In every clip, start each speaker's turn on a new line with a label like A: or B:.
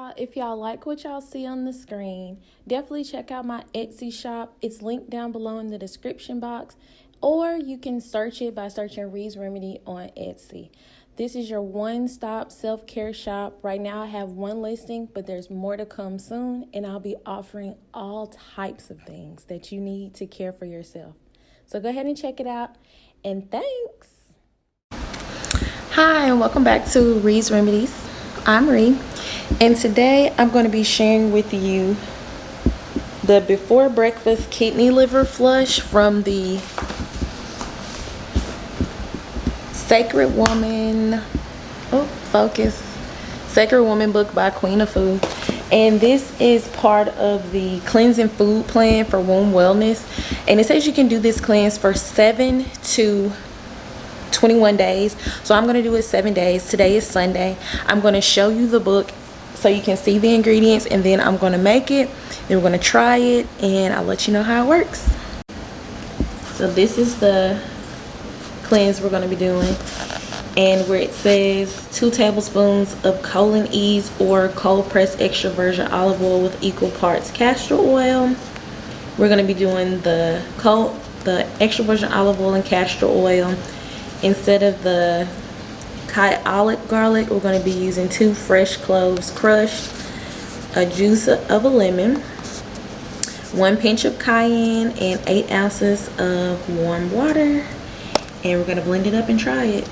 A: y'all, if y'all like what y'all see on the screen, definitely check out my Etsy shop. It's linked down below in the description box, or you can search it by searching Reed's Remedy on Etsy. This is your one-stop self-care shop. Right now I have one listing, but there's more to come soon, and I'll be offering all types of things that you need to care for yourself. So go ahead and check it out, and thanks. Hi, and welcome back to Reed's Remedies. I'm Reed, and today I'm going to be sharing with you the before breakfast kidney liver flush from the Sacred Woman Sacred Woman book by Queen Afua. And this is part of the cleansing food plan for womb wellness, and it says you can do this cleanse for 7 to 21 days. So I'm going to do it 7 days. Today is Sunday. I'm going to show you the book so you can see the ingredients, and then I'm going to make it, then we're going to try it, and I'll let you know how it works. So this is the cleanse we're going to be doing, and where it says 2 tablespoons of colon ease or cold pressed extra virgin olive oil with equal parts castor oil. We're going to be doing the extra virgin olive oil and castor oil. Instead of the kyolic garlic, we're going to be using 2 fresh cloves crushed, a juice of a lemon, 1 pinch of cayenne, and 8 ounces of warm water. And we're going to blend it up and try it.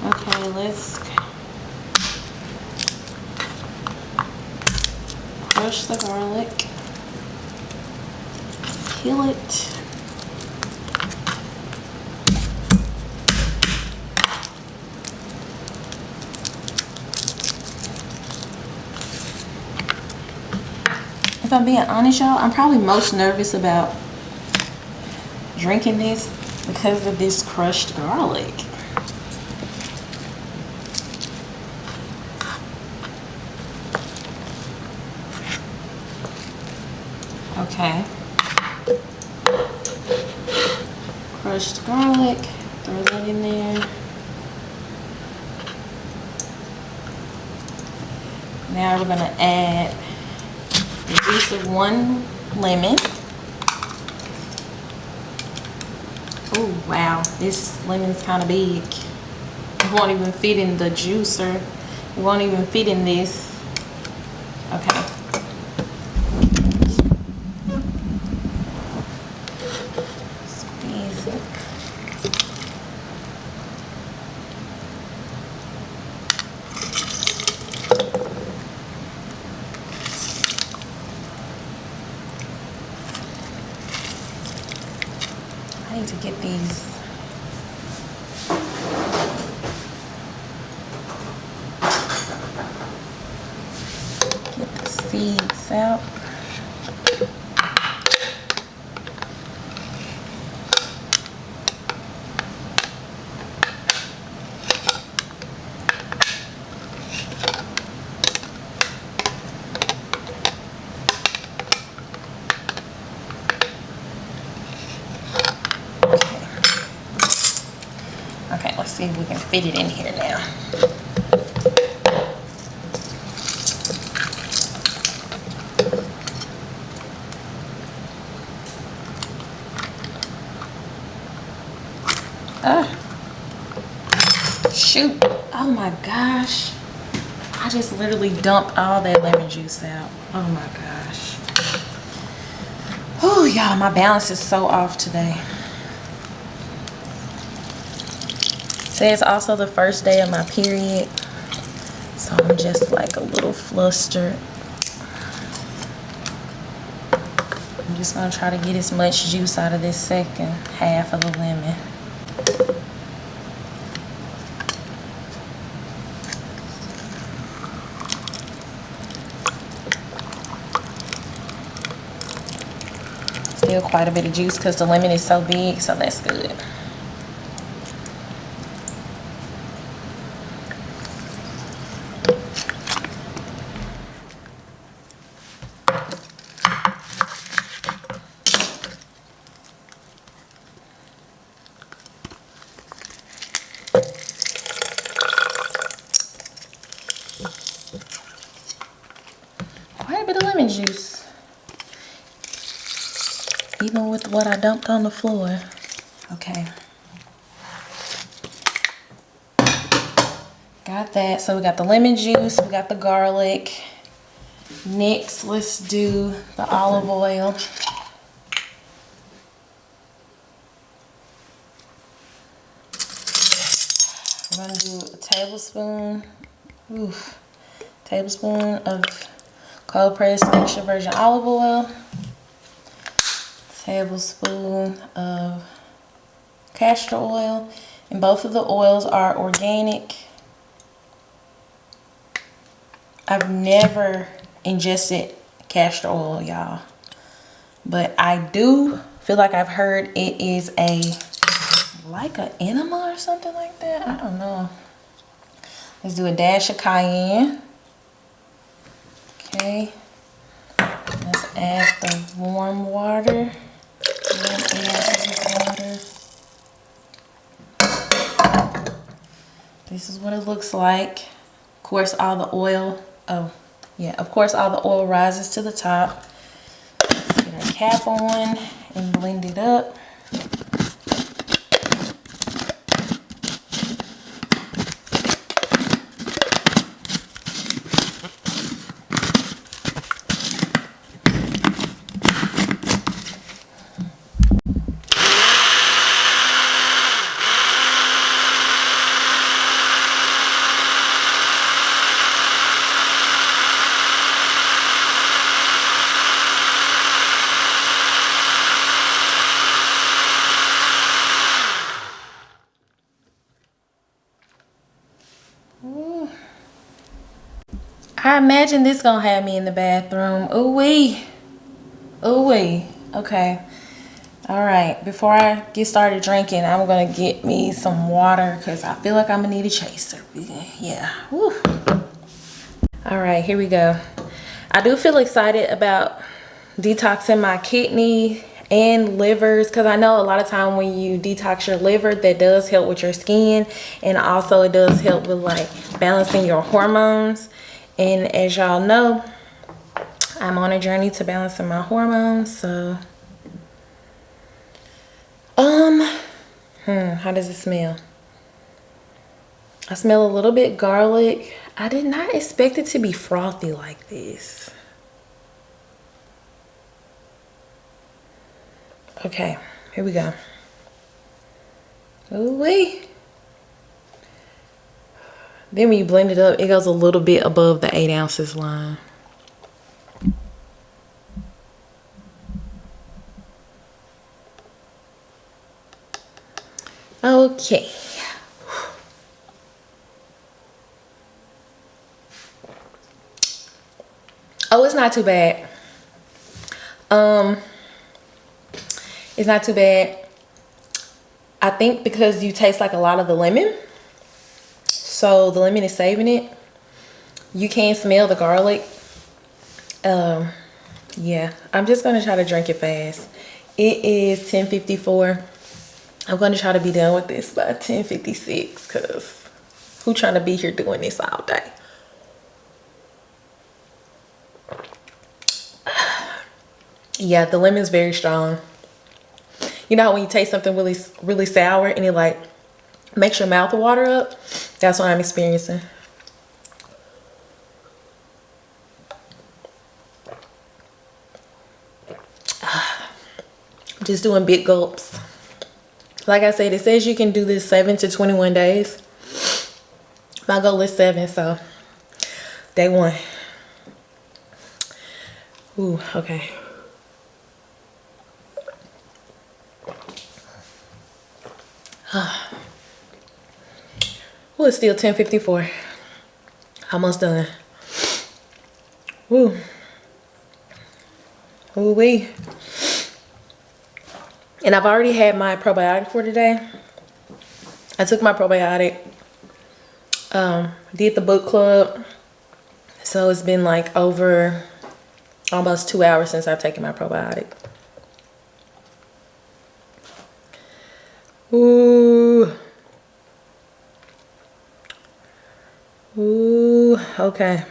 A: Okay, let's crush the garlic, peel it. If I'm being honest, y'all, I'm probably most nervous about drinking this because of this crushed garlic. Okay. Crushed garlic, throw that in there. Now we're gonna add the juice of 1 lemon. Oh wow, this lemon's kind of big. It won't even fit in the juicer. It won't even fit in this. Okay. Squeeze it. I need to get these. Get the seeds out. Okay, let's see if we can fit it in here now. Shoot. Oh my gosh. I just literally dumped all that lemon juice out. Oh my gosh. Oh, y'all, my balance is so off today. Today is also the first day of my period, so I'm just like a little flustered. I'm just gonna try to get as much juice out of this second half of the lemon. Still quite a bit of juice because the lemon is so big, so that's good. Quite a bit of lemon juice. Even with what I dumped on the floor. Okay. Got that. So we got the lemon juice, we got the garlic. Next, let's do the olive oil. We're gonna do a tablespoon of cold pressed extra virgin olive oil, tablespoon of castor oil, and both of the oils are organic. I've never ingested castor oil, y'all, but I do feel like I've heard it is like an enema or something like that. I don't know. Let's do a dash of cayenne. Okay, let's add the warm water. This is what it looks like. Of course, all the oil, of course, all the oil rises to the top. Let's get our cap on and blend it up. I imagine this gonna have me in the bathroom. Ooh wee. Ooh wee. Okay. All right. Before I get started drinking, I'm gonna get me some water because I feel like I'm gonna need a chaser. Yeah. Woo. All right. Here we go. I do feel excited about detoxing my kidney and livers because I know a lot of time when you detox your liver, that does help with your skin, and also it does help with like balancing your hormones. And as y'all know, I'm on a journey to balancing my hormones. So how does it smell? I smell a little bit garlic. I did not expect it to be frothy like this. Okay, here we go. Ooh wee. Then when you blend it up, it goes a little bit above the 8 ounces line. Okay. Oh, it's not too bad. It's not too bad. I think because you taste like a lot of the lemon. So the lemon is saving it. You can smell the garlic. Yeah, I'm just gonna try to drink it fast. It is 10:54. I'm gonna try to be done with this by 10:56 because who trying to be here doing this all day? Yeah, the lemon's very strong. You know how when you taste something really sour and it like makes your mouth water up? That's what I'm experiencing. Just doing big gulps. Like I said, it says you can do this 7 to 21 days. My goal is 7, so day 1. Ooh, okay. Well, it's still 10:54. Almost done. Woo. Ooh wee. And I've already had my probiotic for today. I took my probiotic. Did the book club. So it's been like over almost 2 hours since I've taken my probiotic. Ooh. Ooh, okay.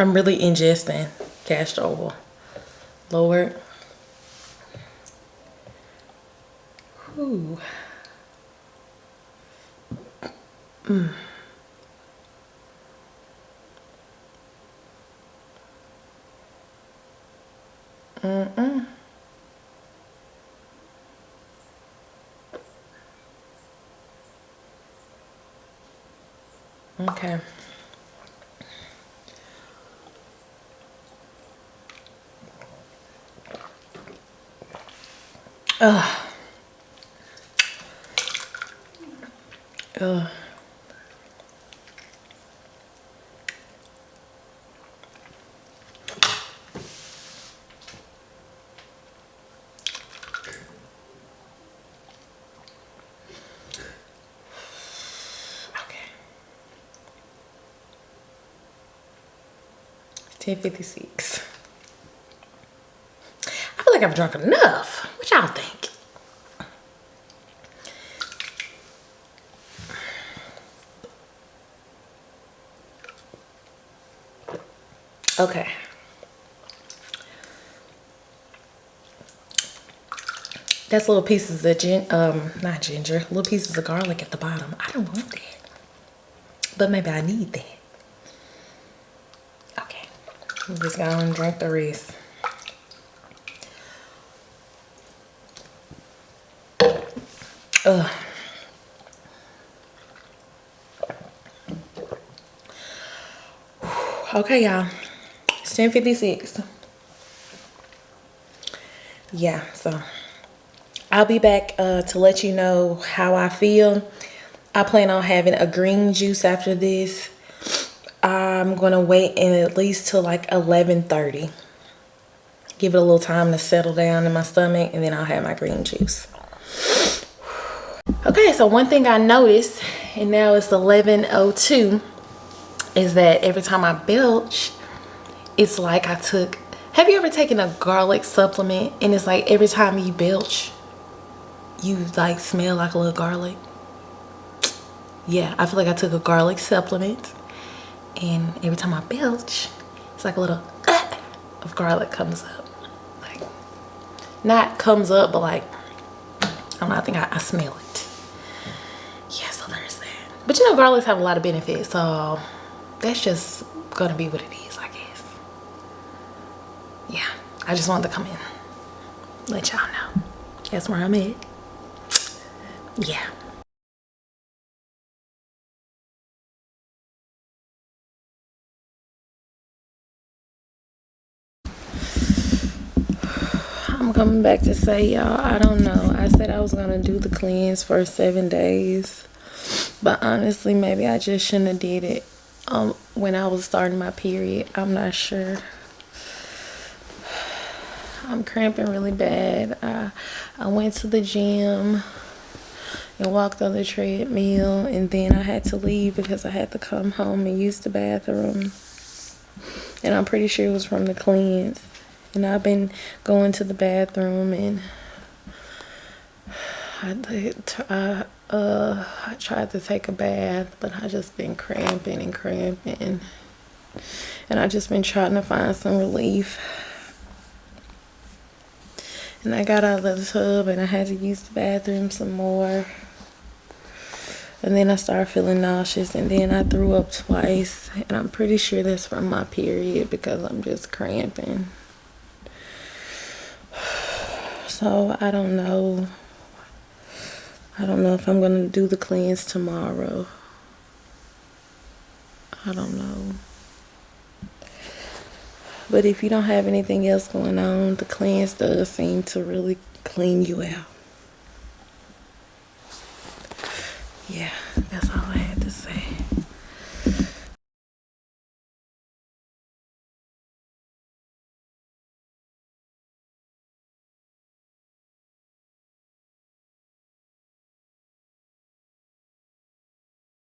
A: I'm really ingesting castor oil. Lord. Ooh. Okay. Ugh. Ugh. Okay. 10:56. I feel like I've drunk enough. What y'all think? Okay. That's little pieces of not ginger, little pieces of garlic at the bottom. I don't want that. But maybe I need that. Okay. I'm just gonna drink the rest. Ugh. Okay, y'all. It's 10:56. Yeah, so I'll be back to let you know how I feel. I plan on having a green juice after this. I'm gonna wait in at least till like 11:30. Give it a little time to settle down in my stomach, and then I'll have my green juice. Okay, so one thing I noticed, and now it's 11:02, is that every time I belch, it's like I took, have you ever taken a garlic supplement and it's like every time you belch, you like smell like a little garlic? Yeah, I feel like I took a garlic supplement and every time I belch, it's like a little of garlic comes up. Like, not comes up, but like, I don't know, I think I smell it. Yeah, so there's that. But you know, garlics have a lot of benefits, so that's just gonna be what it is, I guess. Yeah, I just wanted to come in, let y'all know. That's where I'm at. Yeah. I'm coming back to say, y'all, I don't know. I said I was gonna do the cleanse for 7 days, but honestly, maybe I just shouldn't have did it when I was starting my period. I'm not sure. I'm cramping really bad. I went to the gym and walked on the treadmill, and then I had to leave because I had to come home and use the bathroom. And I'm pretty sure it was from the cleanse. And I've been going to the bathroom, and I tried to take a bath, but I just been cramping and cramping. And I just been trying to find some relief. And I got out of the tub and I had to use the bathroom some more. And then I started feeling nauseous, and then I threw up twice. And I'm pretty sure that's from my period because I'm just cramping. So I don't know. I don't know if I'm going to do the cleanse tomorrow. I don't know. But if you don't have anything else going on, the cleanse does seem to really clean you out. Yeah, that's all I had to say.